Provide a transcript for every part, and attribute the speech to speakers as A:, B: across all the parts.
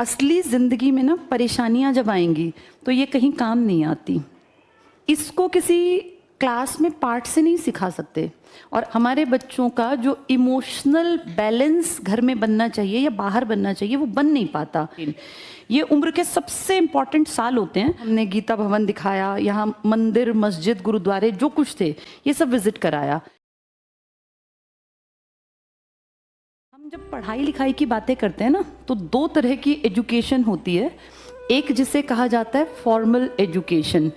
A: असली ज़िंदगी में ना परेशानियां जब आएंगी तो ये कहीं काम नहीं आती। इसको किसी क्लास में पाठ से नहीं सिखा सकते। और हमारे बच्चों का जो इमोशनल बैलेंस घर में बनना चाहिए या बाहर बनना चाहिए वो बन नहीं पाता। ये उम्र के सबसे इम्पॉर्टेंट साल होते हैं। हमने गीता भवन दिखाया, यहाँ मंदिर, मस्जिद, गुरुद्वारे जो कुछ थे ये सब विजिट कराया। हम जब पढ़ाई लिखाई की बातें करते हैं ना तो दो तरह की एजुकेशन होती है। एक जिसे कहा जाता है फॉर्मल एजुकेशन,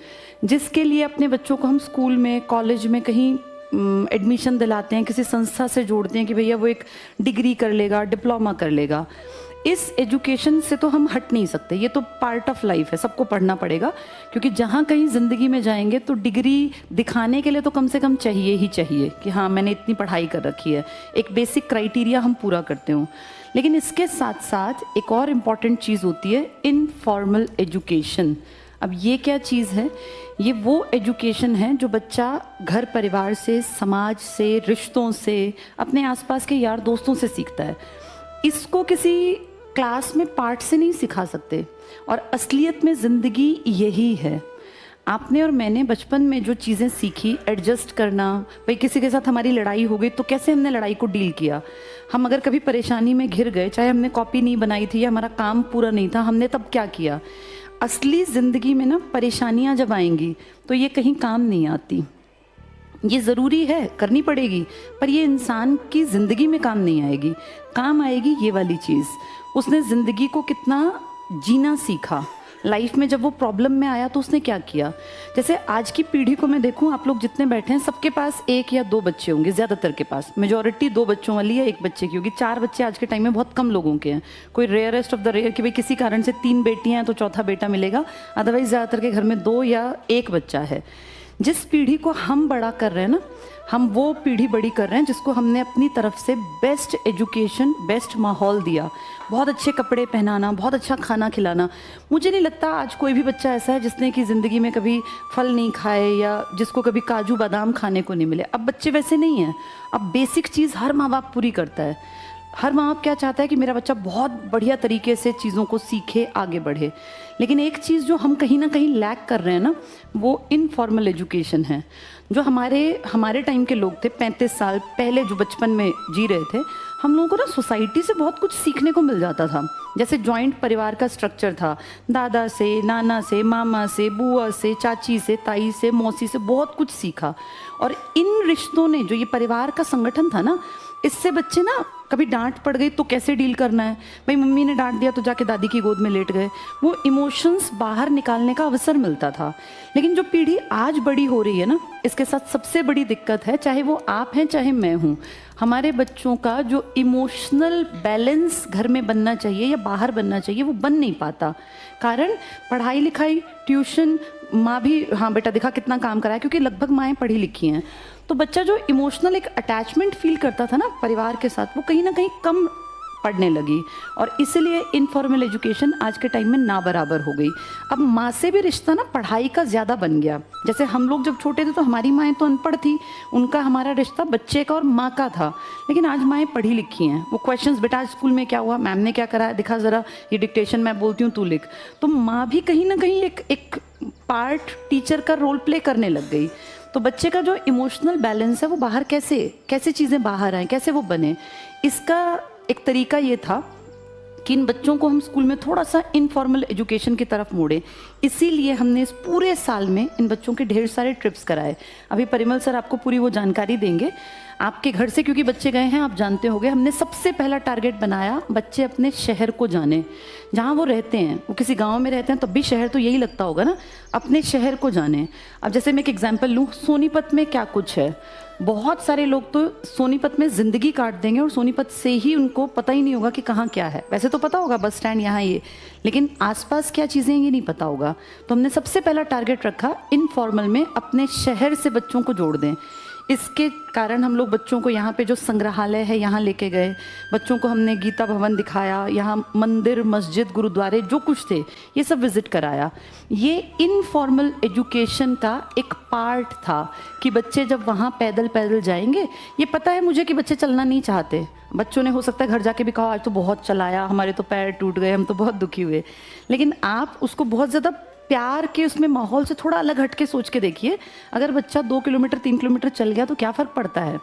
A: जिसके लिए अपने बच्चों को हम स्कूल में, कॉलेज में कहीं एडमिशन दिलाते हैं, किसी संस्था से जोड़ते हैं कि भैया वो एक डिग्री कर लेगा, डिप्लोमा कर लेगा। इस एजुकेशन से तो हम हट नहीं सकते, ये तो पार्ट ऑफ लाइफ है, सबको पढ़ना पड़ेगा। क्योंकि जहाँ कहीं ज़िंदगी में जाएंगे तो डिग्री दिखाने के लिए तो कम से कम चाहिए ही चाहिए कि हाँ मैंने इतनी पढ़ाई कर रखी है, एक बेसिक क्राइटेरिया हम पूरा करते हो। लेकिन इसके साथ साथ एक और इम्पॉर्टेंट चीज़ होती है इनफॉर्मल एजुकेशन। अब ये क्या चीज़ है? ये वो एजुकेशन है जो बच्चा घर परिवार से, समाज से, रिश्तों से, अपने आसपास के यार दोस्तों से सीखता है। इसको किसी क्लास में पाठ से नहीं सिखा सकते। और असलियत में ज़िंदगी यही है। आपने और मैंने बचपन में जो चीज़ें सीखी, एडजस्ट करना, भाई किसी के साथ हमारी लड़ाई हो गई तो कैसे हमने लड़ाई को डील किया। हम अगर कभी परेशानी में घिर गए, चाहे हमने कॉपी नहीं बनाई थी या हमारा काम पूरा नहीं था, हमने तब क्या किया। असली ज़िंदगी में ना परेशानियां जब आएंगी तो ये कहीं काम नहीं आती। ये ज़रूरी है, करनी पड़ेगी, पर ये इंसान की ज़िंदगी में काम नहीं आएगी। काम आएगी ये वाली चीज़, उसने ज़िंदगी को कितना जीना सीखा। लाइफ में जब वो प्रॉब्लम में आया तो उसने क्या किया। जैसे आज की पीढ़ी को मैं देखूं, आप लोग जितने बैठे हैं सबके पास एक या दो बच्चे होंगे, ज़्यादातर के पास। मेजॉरिटी दो बच्चों वाली है, एक बच्चे की होगी। चार बच्चे आज के टाइम में बहुत कम लोगों के हैं। कोई रेयरेस्ट ऑफ द रेयर कि भाई किसी कारण से तीन बेटियां हैं तो चौथा बेटा मिलेगा, अदरवाइज ज़्यादातर के घर में दो या एक बच्चा है। जिस पीढ़ी को हम बड़ा कर रहे हैं ना, हम वो पीढ़ी बड़ी कर रहे हैं जिसको हमने अपनी तरफ से बेस्ट एजुकेशन, बेस्ट माहौल दिया, बहुत अच्छे कपड़े पहनाना, बहुत अच्छा खाना खिलाना। मुझे नहीं लगता आज कोई भी बच्चा ऐसा है जिसने कि ज़िंदगी में कभी फल नहीं खाए या जिसको कभी काजू बादाम खाने को नहीं मिले। अब बच्चे वैसे नहीं हैं। अब बेसिक चीज़ हर माँ बाप पूरी करता है। हर माँ बाप क्या चाहता है कि मेरा बच्चा बहुत बढ़िया तरीके से चीज़ों को सीखे, आगे बढ़े। लेकिन एक चीज़ जो हम कहीं ना कहीं लैक कर रहे हैं ना, वो इनफॉर्मल एजुकेशन है। जो हमारे टाइम के लोग थे, 35 साल पहले जो बचपन में जी रहे थे, हम लोगों को ना सोसाइटी से बहुत कुछ सीखने को मिल जाता था। जैसे जॉइंट परिवार का स्ट्रक्चर था, दादा से, नाना से, मामा से, बुआ से, चाची से, ताई से, मौसी से बहुत कुछ सीखा। और इन रिश्तों ने, जो ये परिवार का संगठन था ना, इससे बच्चे ना कभी डांट पड़ गई तो कैसे डील करना है, भाई मम्मी ने डांट दिया तो जाके दादी की गोद में लेट गए, वो इमोशंस बाहर निकालने का अवसर मिलता था। लेकिन जो पीढ़ी आज बड़ी हो रही है ना, इसके साथ सबसे बड़ी दिक्कत है, चाहे वो आप हैं चाहे मैं हूँ, हमारे बच्चों का जो इमोशनल बैलेंस घर में बनना चाहिए या बाहर बनना चाहिए वो बन नहीं पाता। कारण पढ़ाई लिखाई, ट्यूशन, माँ भी हाँ बेटा दिखा कितना काम करा है, क्योंकि लगभग माएँ पढ़ी लिखी हैं। तो बच्चा जो इमोशनल एक अटैचमेंट फील करता था ना परिवार के साथ, वो कहीं ना कहीं कम पढ़ने लगी। और इसीलिए इनफॉर्मल एजुकेशन आज के टाइम में ना बराबर हो गई। अब माँ से भी रिश्ता ना पढ़ाई का ज़्यादा बन गया। जैसे हम लोग जब छोटे थे तो हमारी माएँ तो अनपढ़ थी, उनका हमारा रिश्ता बच्चे का और माँ का था। लेकिन आज माएँ पढ़ी लिखी हैं, वो क्वेश्चंस, बेटा आज स्कूल में क्या हुआ, मैम ने क्या करा, दिखा ज़रा, ये डिक्टेशन मैं बोलती हूँ तू लिख। तो माँ भी कहीं ना कहीं एक पार्ट टीचर का रोल प्ले करने लग गई। तो बच्चे का जो इमोशनल बैलेंस है वो बाहर कैसे चीज़ें बाहर आएँ, कैसे वो बने, इसका एक तरीका ये था कि इन बच्चों को हम स्कूल में थोड़ा सा इनफॉर्मल एजुकेशन की तरफ मोड़े। इसीलिए हमने इस पूरे साल में इन बच्चों के ढेर सारे ट्रिप्स कराए। अभी परिमल सर आपको पूरी वो जानकारी देंगे आपके घर से, क्योंकि बच्चे गए हैं, आप जानते होंगे। हमने सबसे पहला टारगेट बनाया, बच्चे अपने शहर को जाने, जहाँ वो रहते हैं। वो किसी गांव में रहते हैं तब भी शहर तो यही लगता होगा ना, अपने शहर को जाने। अब जैसे मैं एक एग्जांपल लूँ, सोनीपत में क्या कुछ है। बहुत सारे लोग तो सोनीपत में ज़िंदगी काट देंगे और सोनीपत से ही उनको पता ही नहीं होगा कि कहाँ क्या है। वैसे तो पता होगा बस स्टैंड यहाँ ये, लेकिन आसपास क्या चीज़ें ये नहीं पता होगा। तो हमने सबसे पहला टारगेट रखा इनफॉर्मल में अपने शहर से बच्चों को जोड़ दें। इसके कारण हम लोग बच्चों को यहाँ पे जो संग्रहालय है यहाँ लेके गए, बच्चों को हमने गीता भवन दिखाया, यहाँ मंदिर, मस्जिद, गुरुद्वारे जो कुछ थे ये सब विजिट कराया। ये इनफॉर्मल एजुकेशन का एक पार्ट था कि बच्चे जब वहाँ पैदल पैदल जाएंगे, ये पता है मुझे कि बच्चे चलना नहीं चाहते, बच्चों ने हो सकता है घर जाके भी कहा आज तो बहुत चलाया, हमारे तो पैर टूट गए, हम तो बहुत दुखी हुए, लेकिन आप उसको बहुत ज़्यादा प्यार के उसमें माहौल से थोड़ा अलग हट के सोच के देखिए। अगर बच्चा 2 किलोमीटर 3 किलोमीटर चल गया तो क्या फ़र्क पड़ता है?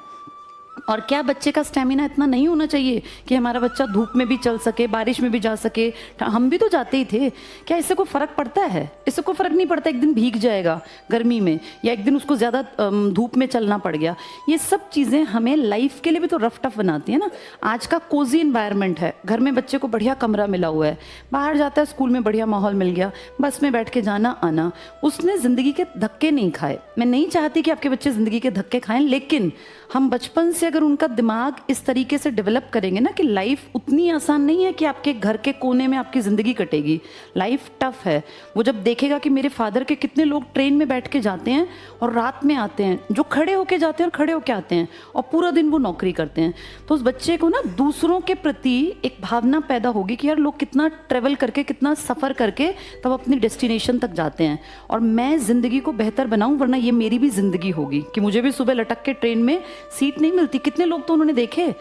A: और क्या बच्चे का स्टेमिना इतना नहीं होना चाहिए कि हमारा बच्चा धूप में भी चल सके, बारिश में भी जा सके? हम भी तो जाते ही थे। क्या इससे कोई फ़र्क पड़ता है? इससे कोई फ़र्क नहीं पड़ता। एक दिन भीग जाएगा गर्मी में, या एक दिन उसको ज़्यादा धूप में चलना पड़ गया। ये सब चीज़ें हमें लाइफ के लिए भी तो रफ टफ बनाती है ना। आज का कोजी इन्वायरमेंट है, घर में बच्चे को बढ़िया कमरा मिला हुआ है, बाहर जाता है स्कूल में बढ़िया माहौल मिल गया, बस में बैठ के जाना आना, उसने ज़िंदगी के धक्के नहीं खाए। मैं नहीं चाहती कि आपके बच्चे ज़िंदगी के धक्के खाएं, लेकिन हम बचपन से अगर उनका दिमाग इस तरीके से डेवलप करेंगे ना कि लाइफ उतनी आसान नहीं है कि आपके घर के कोने में आपकी ज़िंदगी कटेगी, लाइफ टफ है। वो जब देखेगा कि मेरे फादर के कितने लोग ट्रेन में बैठ के जाते हैं और रात में आते हैं, जो खड़े होके जाते हैं और खड़े होके आते हैं, और पूरा दिन वो नौकरी करते हैं, तो उस बच्चे को ना दूसरों के प्रति एक भावना पैदा होगी कि यार लोग कितना ट्रेवल करके, कितना सफ़र करके तब अपनी डेस्टिनेशन तक जाते हैं, और मैं ज़िंदगी को बेहतर बनाऊं, वरना ये मेरी भी ज़िंदगी होगी कि मुझे भी सुबह लटक के ट्रेन में सीट नहीं मिलती। कितने लोग तो उन्होंने देखे।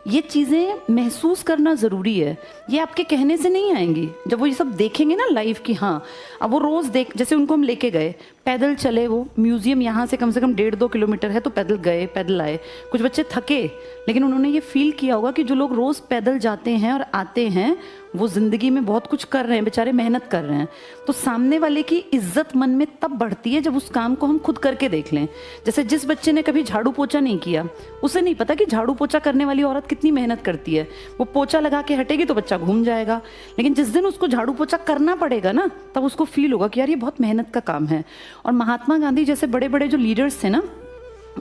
A: ये चीज़ें महसूस करना ज़रूरी है, ये आपके कहने से नहीं आएंगी। जब वो ये सब देखेंगे ना लाइफ की, हाँ अब वो रोज़ देख, जैसे उनको हम लेके गए, पैदल चले, वो म्यूज़ियम यहाँ से कम 1.5-2 किलोमीटर है, तो पैदल गए पैदल आए। कुछ बच्चे थके, लेकिन उन्होंने ये फील किया होगा कि जो लोग रोज़ पैदल जाते हैं और आते हैं वो ज़िंदगी में बहुत कुछ कर रहे हैं, बेचारे मेहनत कर रहे हैं। तो सामने वाले की इज्जत मन में तब बढ़ती है जब उस काम को हम खुद करके देख लें। जैसे जिस बच्चे ने कभी झाड़ू पोछा नहीं किया, उसे नहीं पता कि झाड़ू पोछा करने वाली औरत कितनी मेहनत करती है। वो पोछा लगा के हटेगी तो बच्चा घूम जाएगा, लेकिन जिस दिन उसको झाड़ू पोछा करना पड़ेगा ना, तब उसको फील होगा कि यार ये बहुत मेहनत का काम है। और महात्मा गांधी जैसे बड़े बड़े जो लीडर्स थे ना,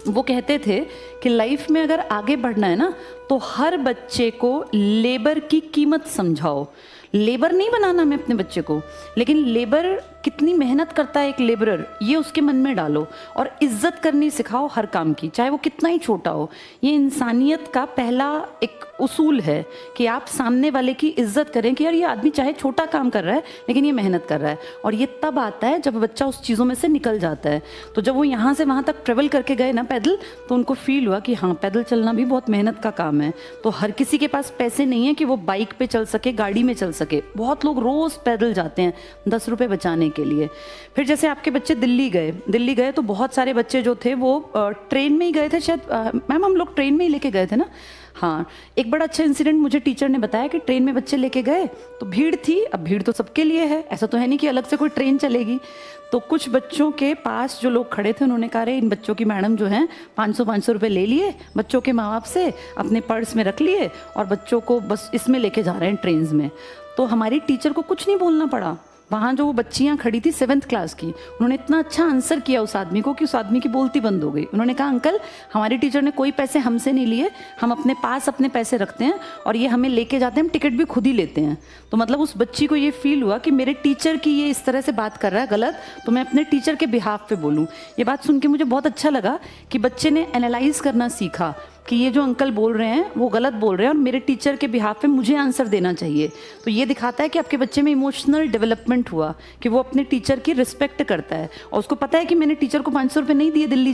A: वो कहते थे कि लाइफ में अगर आगे बढ़ना है ना, तो हर बच्चे को लेबर की कीमत समझाओ। लेबर नहीं बनाना मैं अपने बच्चे को, लेकिन लेबर कितनी मेहनत करता है एक लेबरर, ये उसके मन में डालो, और इज्जत करनी सिखाओ हर काम की, चाहे वो कितना ही छोटा हो। ये इंसानियत का पहला एक उसूल है कि आप सामने वाले की इज्जत करें कि यार ये आदमी चाहे छोटा काम कर रहा है लेकिन ये मेहनत कर रहा है। और ये तब आता है जब बच्चा उस चीज़ों में से निकल जाता है। तो जब वो यहाँ से वहाँ तक ट्रेवल करके गए ना पैदल, तो उनको फील हुआ कि हाँ पैदल चलना भी बहुत मेहनत का काम है। तो हर किसी के पास पैसे नहीं है कि वो बाइक पे चल सके, गाड़ी में चल सके। बहुत लोग रोज़ पैदल जाते हैं 10 रुपये बचाने के लिए। फिर जैसे आपके बच्चे दिल्ली गए तो बहुत सारे बच्चे जो थे वो ट्रेन में ही गए थे, शायद मैम हम लोग ट्रेन में ही लेके गए थे ना। हाँ, एक बड़ा अच्छा इंसिडेंट मुझे टीचर ने बताया कि ट्रेन में बच्चे लेके गए तो भीड़ थी। अब भीड़ तो सबके लिए है, ऐसा तो है नहीं कि अलग से कोई ट्रेन चलेगी। तो कुछ बच्चों के पास जो लोग खड़े थे, उन्होंने कहा इन बच्चों की मैडम जो हैं 500 रुपये ले लिए बच्चों के माँ बाप से, अपने पर्स में रख लिए और बच्चों को बस इसमें लेके जा रहे हैं ट्रेन में। तो हमारी टीचर को कुछ नहीं बोलना पड़ा। वहाँ जो वो बच्चियाँ खड़ी थी 7th क्लास की, उन्होंने इतना अच्छा आंसर किया उस आदमी को कि उस आदमी की बोलती बंद हो गई। उन्होंने कहा अंकल हमारी टीचर ने कोई पैसे हमसे नहीं लिए, हम अपने पास अपने पैसे रखते हैं और ये हमें लेके जाते हैं, हम टिकट भी खुद ही लेते हैं। तो मतलब उस बच्ची को ये फील हुआ कि मेरे टीचर की ये इस तरह से बात कर रहा है गलत, तो मैं अपने टीचर के बिहाफ पे बोलूँ। ये बात सुन के मुझे बहुत अच्छा लगा कि बच्चे ने एनालाइज करना सीखा कि ये जो अंकल बोल रहे हैं वो गलत बोल रहे हैं और मेरे टीचर के बिहाफ पे मुझे आंसर देना चाहिए। तो ये दिखाता है कि आपके बच्चे में इमोशनल डेवलपमेंट हुआ कि वो अपने टीचर की रिस्पेक्ट करता है और उसको पता है कि मैंने टीचर को 500 रुपये नहीं दिए दिल्ली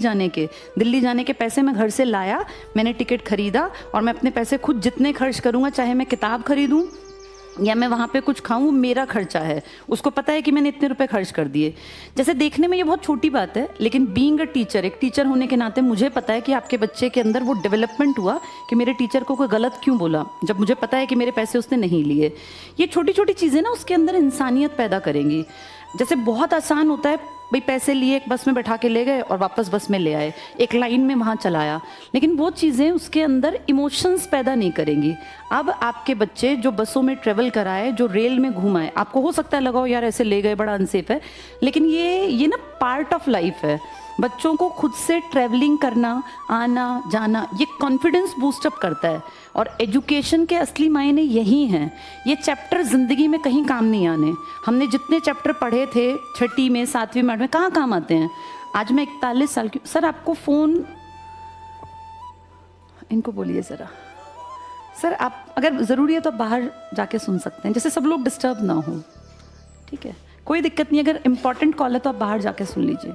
A: जाने के पैसे मैं घर से लाया, मैंने टिकट खरीदा और मैं अपने पैसे खुद जितने खर्च करूँगा, चाहे मैं किताब खरीदूँ या मैं वहाँ पे कुछ खाऊं, वो मेरा खर्चा है। उसको पता है कि मैंने इतने रुपए खर्च कर दिए। जैसे देखने में ये बहुत छोटी बात है, लेकिन बीइंग अ टीचर, एक टीचर होने के नाते मुझे पता है कि आपके बच्चे के अंदर वो डेवलपमेंट हुआ कि मेरे टीचर को कोई गलत क्यों बोला, जब मुझे पता है कि मेरे पैसे उसने नहीं लिए। ये छोटी छोटी चीज़ें ना उसके अंदर इंसानियत पैदा करेंगी। जैसे बहुत आसान होता है भाई पैसे लिए, एक बस में बैठा के ले गए और वापस बस में ले आए, एक लाइन में वहाँ चलाया, लेकिन वो चीज़ें उसके अंदर इमोशंस पैदा नहीं करेंगी। अब आपके बच्चे जो बसों में ट्रेवल कराए, जो रेल में घुमाए, आपको हो सकता है लगाओ यार ऐसे ले गए बड़ा अनसेफ है, लेकिन ये ना पार्ट ऑफ लाइफ है। बच्चों को खुद से ट्रैवलिंग करना, आना जाना, ये कॉन्फिडेंस बूस्टअप करता है और एजुकेशन के असली मायने यही हैं। ये चैप्टर ज़िंदगी में कहीं काम नहीं आने। हमने जितने चैप्टर पढ़े थे 6ठी में 7वीं में 8वीं में, कहाँ काम आते हैं? आज मैं 41 साल की, सर आपको फ़ोन इनको बोलिए ज़रा। सर आप अगर ज़रूरी है तो आप बाहर जाके सुन सकते हैं, जैसे सब लोग डिस्टर्ब ना हो, ठीक है, कोई दिक्कत नहीं। अगर इम्पॉर्टेंट कॉल है तो आप बाहर जाके सुन लीजिए।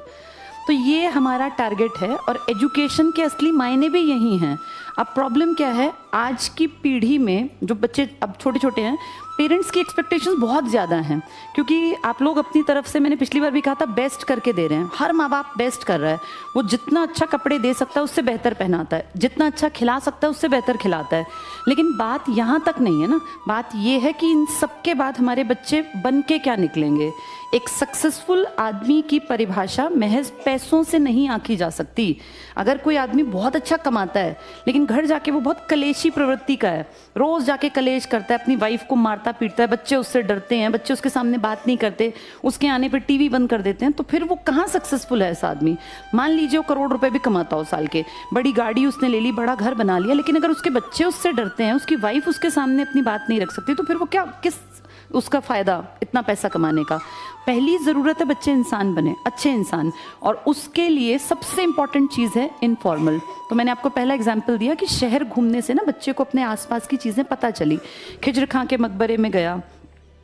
A: तो ये हमारा टारगेट है और एजुकेशन के असली मायने भी यही हैं। अब प्रॉब्लम क्या है, आज की पीढ़ी में जो बच्चे अब छोटे छोटे हैं, पेरेंट्स की एक्सपेक्टेशंस बहुत ज़्यादा हैं, क्योंकि आप लोग अपनी तरफ से, मैंने पिछली बार भी कहा था, बेस्ट करके दे रहे हैं। हर माँ बाप बेस्ट कर रहा है, वो जितना अच्छा कपड़े दे सकता है उससे बेहतर पहनाता है, जितना अच्छा खिला सकता है उससे बेहतर खिलाता है। लेकिन बात यहाँ तक नहीं है ना, बात ये है कि इन सब के बाद हमारे बच्चे बन के क्या निकलेंगे। एक सक्सेसफुल आदमी की परिभाषा महज पैसों से नहीं आंकी जा सकती। अगर कोई आदमी बहुत अच्छा कमाता है लेकिन घर जाके वो बहुत कलेशी प्रवृत्ति का है, रोज़ जाके कलेश करता है, अपनी वाइफ को मारता पीटता है, बच्चे उससे डरते हैं, बच्चे उसके सामने बात नहीं करते, उसके आने पर टीवी बंद कर देते हैं, तो फिर वो कहाँ सक्सेसफुल है ऐसा आदमी। मान लीजिए वो करोड़ रुपए भी कमाता हो साल के, बड़ी गाड़ी उसने ले ली, बड़ा घर बना लिया, लेकिन अगर उसके बच्चे उससे डरते हैं, उसकी वाइफ उसके सामने अपनी बात नहीं रख सकती, तो फिर वो क्या, किस उसका फ़ायदा इतना पैसा कमाने का। पहली ज़रूरत है बच्चे इंसान बने, अच्छे इंसान, और उसके लिए सबसे इम्पॉर्टेंट चीज़ है इनफॉर्मल। तो मैंने आपको पहला एग्जाम्पल दिया कि शहर घूमने से ना बच्चे को अपने आसपास की चीज़ें पता चली। खिज्र खां के मकबरे में गया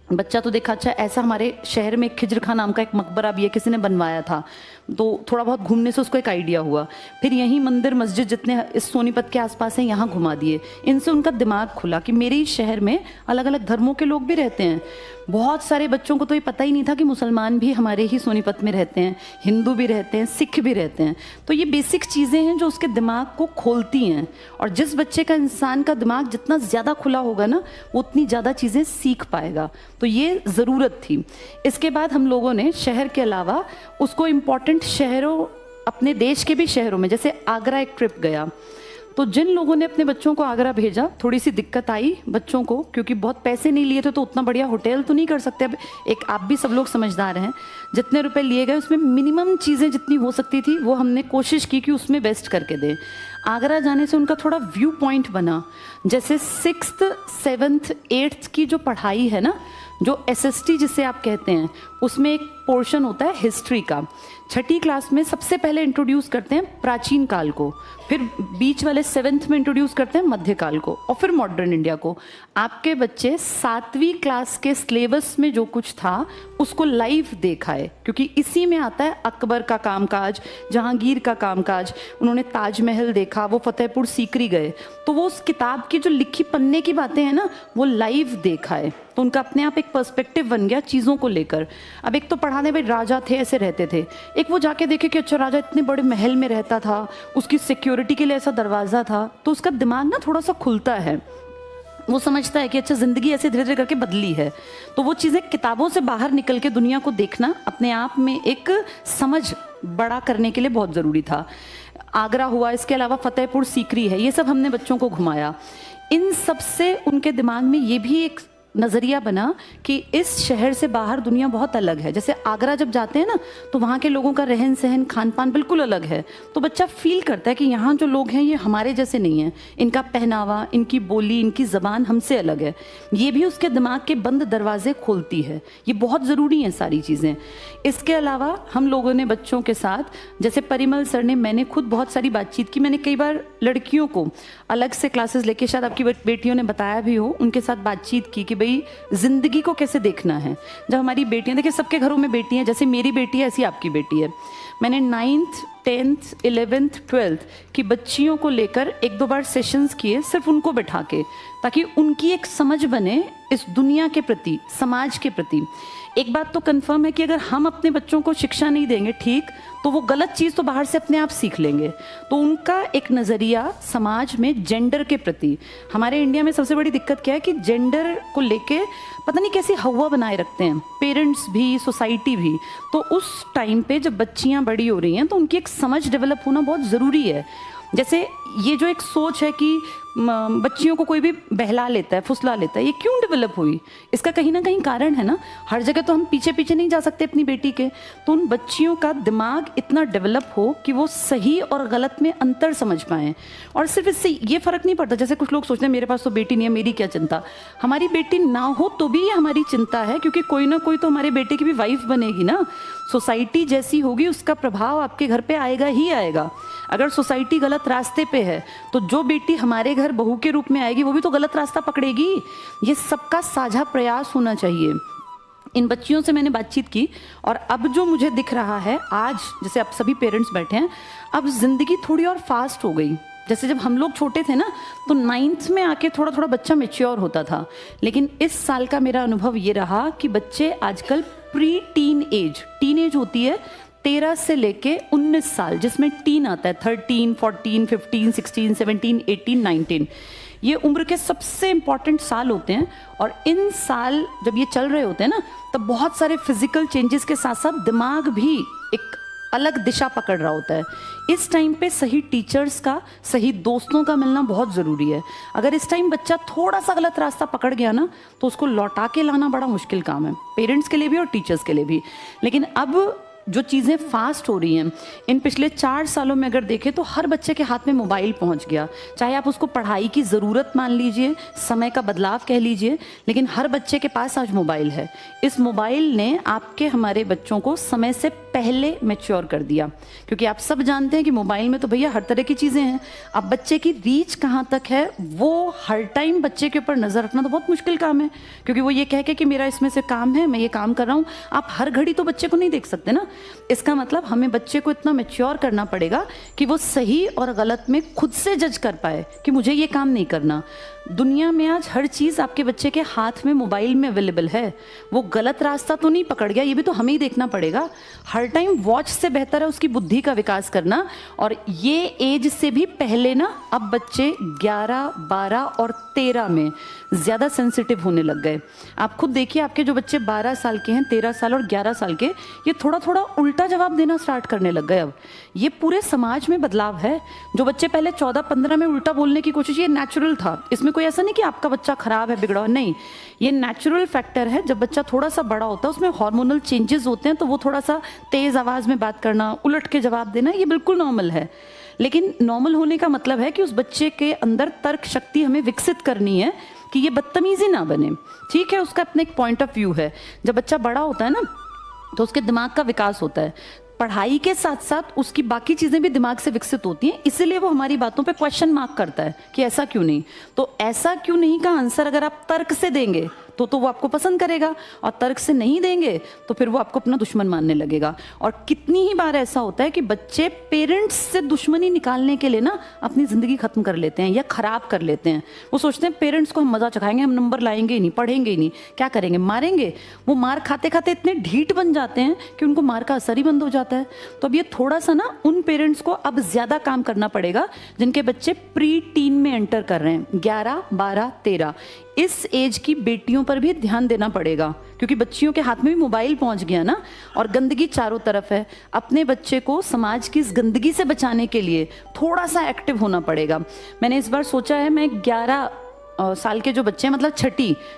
A: बच्चा, तो देखा अच्छा ऐसा हमारे शहर में खिज्र खां नाम का एक मकबरा भी है, किसी ने बनवाया था, तो थोड़ा बहुत घूमने से उसको एक आइडिया हुआ। फिर यहीं मंदिर मस्जिद जितने इस सोनीपत के आसपास हैं यहाँ घुमा दिए। इनसे उनका दिमाग खुला कि मेरे ही शहर में अलग अलग धर्मों के लोग भी रहते हैं। बहुत सारे बच्चों को तो ये पता ही नहीं था कि मुसलमान भी हमारे ही सोनीपत में रहते हैं, हिंदू भी रहते हैं, सिख भी रहते हैं। तो ये बेसिक चीज़ें हैं जो उसके दिमाग को खोलती हैं, और जिस बच्चे का, इंसान का दिमाग जितना ज़्यादा खुला होगा ना, वो उतनी ज़्यादा चीज़ें सीख पाएगा। तो ये ज़रूरत थी। इसके बाद हम लोगों ने शहर के अलावा उसको इम्पॉर्टेंट शहरों, अपने देश के भी शहरों में, जैसे आगरा एक ट्रिप गया, तो जिन लोगों ने अपने बच्चों को आगरा भेजा, थोड़ी सी दिक्कत आई बच्चों को, क्योंकि बहुत पैसे नहीं लिए थे, तो उतना बढ़िया होटल तो नहीं कर सकते। अब एक आप भी सब लोग समझदार हैं, जितने रुपए लिए गए उसमें मिनिमम चीज़ें जितनी हो सकती थी वो हमने कोशिश की कि उसमें बेस्ट करके दें। आगरा जाने से उनका थोड़ा व्यू पॉइंट बना, जैसे 6th 7th 8th की जो पढ़ाई है ना, जो SST जिसे आप कहते हैं, उसमें एक पोर्शन होता है हिस्ट्री का। 6ठी क्लास में सबसे पहले इंट्रोड्यूस करते हैं प्राचीन काल को, फिर बीच वाले 7th में इंट्रोड्यूस करते हैं मध्यकाल को, और फिर मॉडर्न इंडिया को। आपके बच्चे 7वीं क्लास के सिलेबस में जो कुछ था उसको लाइव देखा है, क्योंकि इसी में आता है अकबर का कामकाज, जहांगीर का कामकाज, उन्होंने ताजमहल देखा, वो फतेहपुर सीकरी गए, तो वो उस किताब की जो लिखी पन्ने की बातें हैं ना, वो लाइव देखा है। तो उनका अपने आप एक पर्सपेक्टिव बन गया चीज़ों को लेकर। अब एक तो पढ़ाने भाई राजा थे, ऐसे रहते थे, एक वो जाके देखे कि अच्छा राजा इतने बड़े महल में रहता था, उसकी सिक्योरिटी के लिए ऐसा दरवाज़ा था, तो उसका दिमाग ना थोड़ा सा खुलता है, वो समझता है कि अच्छा ज़िंदगी ऐसे धीरे धीरे करके बदली है। तो वो चीज़ें किताबों से बाहर निकल के दुनिया को देखना अपने आप में एक समझ बड़ा करने के लिए बहुत ज़रूरी था। आगरा हुआ, इसके अलावा फतेहपुर सीकरी है, ये सब हमने बच्चों को घुमाया। इन सब से उनके दिमाग में ये भी एक नज़रिया बना कि इस शहर से बाहर दुनिया बहुत अलग है। जैसे आगरा जब जाते हैं ना, तो वहाँ के लोगों का रहन सहन, खान पान बिल्कुल अलग है, तो बच्चा फील करता है कि यहाँ जो लोग हैं ये हमारे जैसे नहीं हैं, इनका पहनावा, इनकी बोली, इनकी ज़बान हमसे अलग है। ये भी उसके दिमाग के बंद दरवाजे खोलती है। ये बहुत ज़रूरी हैं सारी चीज़ें। इसके अलावा हम लोगों ने बच्चों के साथ, जैसे परिमल सर ने, मैंने खुद बहुत सारी बातचीत की। मैंने कई बार लड़कियों को अलग से क्लासेस लेके, शायद आपकी बेटियों ने बताया भी हो, उनके साथ बातचीत की कि भाई जिंदगी को कैसे देखना है। जब हमारी बेटियां, देखिए सबके घरों में बेटी हैं, जैसे मेरी बेटी है ऐसी आपकी बेटी है। मैंने 9th 10th 11th 12th की बच्चियों को लेकर 1-2 बार सेशंस किए, सिर्फ उनको बैठा के, ताकि उनकी एक समझ बने इस दुनिया के प्रति, समाज के प्रति। एक बात तो कंफर्म है कि अगर हम अपने बच्चों को शिक्षा नहीं देंगे ठीक, तो वो गलत चीज़ तो बाहर से अपने आप सीख लेंगे। तो उनका एक नज़रिया समाज में जेंडर के प्रति, हमारे इंडिया में सबसे बड़ी दिक्कत क्या है कि जेंडर को लेके पता नहीं कैसी हवा बनाए रखते हैं, पेरेंट्स भी, सोसाइटी भी। तो उस टाइम पे जब बच्चियां बड़ी हो रही हैं तो उनकी एक समझ डेवलप होना बहुत ज़रूरी है। जैसे ये जो एक सोच है कि बच्चियों को कोई भी बहला लेता है, फुसला लेता है, ये क्यों डेवलप हुई? इसका कहीं ना कहीं कारण है ना। हर जगह तो हम पीछे पीछे नहीं जा सकते अपनी बेटी के, तो उन बच्चियों का दिमाग इतना डेवलप हो कि वो सही और गलत में अंतर समझ पाएँ। और सिर्फ इससे ये फ़र्क नहीं पड़ता, जैसे कुछ लोग सोचते हैं मेरे पास तो बेटी नहीं है, मेरी क्या चिंता। हमारी बेटी ना हो तो भी ये हमारी चिंता है, क्योंकि कोई ना कोई तो हमारे बेटे की भी वाइफ बनेगी ना। सोसाइटी जैसी होगी उसका प्रभाव आपके घर पे आएगा ही आएगा। अगर सोसाइटी गलत रास्ते पे है तो जो बेटी हमारे घर बहू के रूप में आएगी वो भी तो गलत रास्ता पकड़ेगी। ये सबका साझा प्रयास होना चाहिए। इन बच्चियों से मैंने बातचीत की और अब जो मुझे दिख रहा है आज, जैसे अब सभी पेरेंट्स बैठे हैं, अब जिंदगी थोड़ी और फास्ट हो गई। जैसे जब हम लोग छोटे थे ना तो 9th में आके थोड़ा थोड़ा बच्चा मेच्योर होता था, लेकिन इस साल का मेरा अनुभव ये रहा कि बच्चे आजकल प्री टीन एज होती है 13 से लेके 19 साल, जिसमें टीन आता है 13, 14, 15, 16, 17, 18, 19। ये उम्र के सबसे इम्पॉर्टेंट साल होते हैं और इन साल जब ये चल रहे होते हैं ना तब बहुत सारे फिजिकल चेंजेस के साथ साथ दिमाग भी एक अलग दिशा पकड़ रहा होता है। इस टाइम पे सही टीचर्स का, सही दोस्तों का मिलना बहुत ज़रूरी है। अगर इस टाइम बच्चा थोड़ा सा गलत रास्ता पकड़ गया ना तो उसको लौटा के लाना बड़ा मुश्किल काम है, पेरेंट्स के लिए भी और टीचर्स के लिए भी। लेकिन अब जो चीज़ें फास्ट हो रही हैं, इन पिछले 4 सालों में अगर देखें तो हर बच्चे के हाथ में मोबाइल पहुंच गया। चाहे आप उसको पढ़ाई की ज़रूरत मान लीजिए, समय का बदलाव कह लीजिए, लेकिन हर बच्चे के पास आज मोबाइल है। इस मोबाइल ने आपके हमारे बच्चों को समय से पहले मैच्योर कर दिया, क्योंकि आप सब जानते हैं कि मोबाइल में तो भैया हर तरह की चीज़ें हैं। अब बच्चे की रीच कहाँ तक है वो हर टाइम बच्चे के ऊपर नज़र रखना तो बहुत मुश्किल काम है, क्योंकि वो ये कह के कि मेरा इसमें से काम है, मैं ये काम कर रहा हूँ। आप हर घड़ी तो बच्चे को नहीं देख सकते ना। इसका मतलब हमें बच्चे को इतना मैच्योर करना पड़ेगा कि वो सही और गलत में खुद से जज कर पाए कि मुझे ये काम नहीं करना। दुनिया में आज हर चीज़ आपके बच्चे के हाथ में मोबाइल में अवेलेबल है। वो गलत रास्ता तो नहीं पकड़ गया, ये भी तो हमें ही देखना पड़ेगा। हर टाइम वॉच से बेहतर है उसकी बुद्धि का विकास करना। और ये एज से भी पहले ना अब बच्चे 11, 12 और 13 में ज़्यादा सेंसिटिव होने लग गए। आप खुद देखिए, आपके जो बच्चे 12 साल के हैं, 13 साल और 11 साल के, ये थोड़ा थोड़ा उल्टा जवाब देना स्टार्ट करने लग गए। अब ये पूरे समाज में बदलाव है। जो बच्चे पहले 14-15 में उल्टा बोलने की कोशिश, ये नेचुरल था। इसमें कोई ऐसा नहीं कि आपका बच्चा खराब है, बिगड़ा, नहीं, ये नेचुरल फैक्टर है। जब बच्चा थोड़ा सा बड़ा होता है उसमें हार्मोनल चेंजेस होते हैं, तो वो थोड़ा सा तेज आवाज़ में बात करना, उलट के जवाब देना, ये बिल्कुल नॉर्मल है। लेकिन नॉर्मल होने का मतलब है कि उस बच्चे के अंदर तर्क शक्ति हमें विकसित करनी है कि ये बदतमीजी ना बने। ठीक है, उसका अपना एक पॉइंट ऑफ व्यू है। जब बच्चा बड़ा होता है ना तो उसके दिमाग का विकास होता है, पढ़ाई के साथ साथ उसकी बाकी चीज़ें भी दिमाग से विकसित होती हैं। इसीलिए वो हमारी बातों पे क्वेश्चन मार्क करता है कि ऐसा क्यों नहीं। तो ऐसा क्यों नहीं का आंसर अगर आप तर्क से देंगे तो वो आपको पसंद करेगा, और तर्क से नहीं देंगे तो फिर वो आपको अपना दुश्मन मानने लगेगा। और कितनी ही बार ऐसा होता है कि बच्चे पेरेंट्स से दुश्मनी निकालने के लिए ना अपनी ज़िंदगी ख़त्म कर लेते हैं या ख़राब कर लेते हैं। वो सोचते हैं पेरेंट्स को हम मज़ा चखाएंगे, हम नंबर लाएंगे ही नहीं, पढ़ेंगे ही नहीं, क्या करेंगे, मारेंगे। वो मार खाते खाते इतने ढीठ बन जाते हैं कि उनको मार का असर ही बंद हो जाता है। तो अब ये थोड़ा सा ना उन पेरेंट्स को अब ज़्यादा काम करना पड़ेगा जिनके बच्चे प्री टीन में एंटर कर रहे हैं, 11, 12, 13। इस एज की बेटियों पर भी ध्यान देना पड़ेगा, क्योंकि बच्चियों के हाथ में भी मोबाइल पहुंच गया ना, और गंदगी चारों तरफ है। अपने बच्चे को समाज की इस गंदगी से बचाने के लिए थोड़ा सा एक्टिव होना पड़ेगा। मैंने इस बार सोचा है, मैं 11 साल के जो बच्चे हैं, मतलब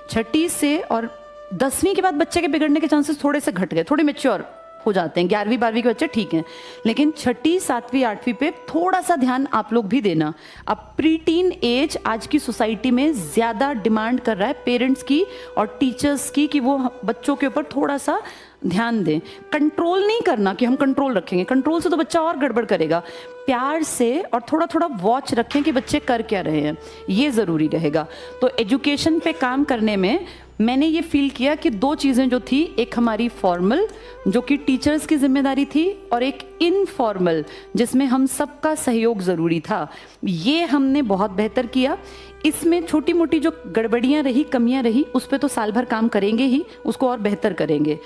A: छठी से और 10वीं के बाद बच्चे के बिगड़ने के चांसेस थोड़े से घट गए, थोड़े मेच्योर हो जाते हैं। 11वीं 12वीं के बच्चे ठीक हैं, लेकिन 6ठी 7वीं 8वीं पे थोड़ा सा ध्यान आप लोग भी देना। अब प्री टीन एज आज की सोसाइटी में ज़्यादा डिमांड कर रहा है पेरेंट्स की और टीचर्स की कि वो बच्चों के ऊपर थोड़ा सा ध्यान दें। कंट्रोल नहीं करना कि हम कंट्रोल रखेंगे, कंट्रोल से तो बच्चा और गड़बड़ करेगा। प्यार से और थोड़ा थोड़ा वॉच रखें कि बच्चे कर क्या रहे हैं, ये ज़रूरी रहेगा। तो एजुकेशन पे काम करने में मैंने ये फील किया कि 2 चीज़ें जो थी, एक हमारी फॉर्मल जो कि टीचर्स की जिम्मेदारी थी, और एक इनफॉर्मल जिसमें हम सबका सहयोग ज़रूरी था। ये हमने बहुत बेहतर किया। इसमें छोटी मोटी जो गड़बड़ियाँ रही, कमियाँ रही, उस पर तो साल भर काम करेंगे ही, उसको और बेहतर करेंगे।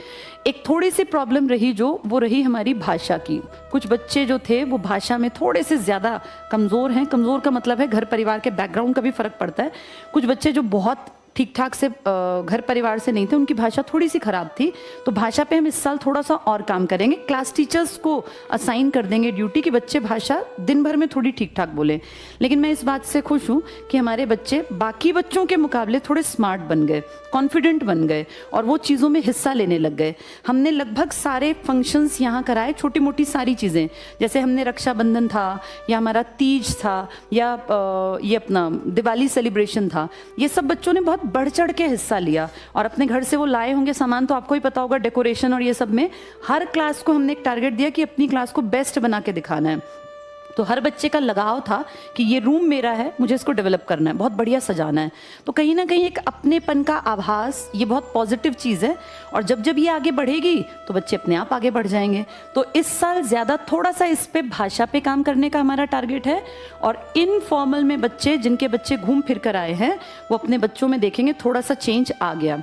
A: एक थोड़ी सी प्रॉब्लम रही वो रही हमारी भाषा की। कुछ बच्चे जो थे वो भाषा में थोड़े से ज़्यादा कमज़ोर हैं। कमज़ोर का मतलब है घर परिवार के बैकग्राउंड का भी फ़र्क पड़ता है। कुछ बच्चे जो बहुत ठीक ठाक से घर परिवार से नहीं थे, उनकी भाषा थोड़ी सी खराब थी, तो भाषा पे हम इस साल थोड़ा सा और काम करेंगे। क्लास टीचर्स को असाइन कर देंगे ड्यूटी कि बच्चे भाषा दिन भर में थोड़ी ठीक ठाक बोलें। लेकिन मैं इस बात से खुश हूँ कि हमारे बच्चे बाकी बच्चों के मुकाबले थोड़े स्मार्ट बन गए, कॉन्फिडेंट बन गए और वो चीज़ों में हिस्सा लेने लग गए। हमने लगभग सारे फंक्शंस यहाँ कराए, छोटी मोटी सारी चीज़ें, जैसे हमने रक्षाबंधन था या हमारा तीज था या ये अपना दिवाली सेलिब्रेशन था, ये सब बच्चों ने बहुत बढ़ चढ़ के हिस्सा लिया और अपने घर से वो लाए होंगे सामान, तो आपको ही पता होगा डेकोरेशन और ये सब में हर क्लास को हमने एक टारगेट दिया कि अपनी क्लास को बेस्ट बना के दिखाना है। तो हर बच्चे का लगाव था कि ये रूम मेरा है, मुझे इसको डेवलप करना है, बहुत बढ़िया सजाना है। तो कहीं ना कहीं एक अपनेपन का आभास, ये बहुत पॉजिटिव चीज़ है और जब जब ये आगे बढ़ेगी तो बच्चे अपने आप आगे बढ़ जाएंगे। तो इस साल ज़्यादा थोड़ा सा इस पे भाषा पे काम करने का हमारा टारगेट है और इनफॉर्मल में बच्चे, जिनके बच्चे घूम फिर कर आए हैं, वो अपने बच्चों में देखेंगे थोड़ा सा चेंज आ गया।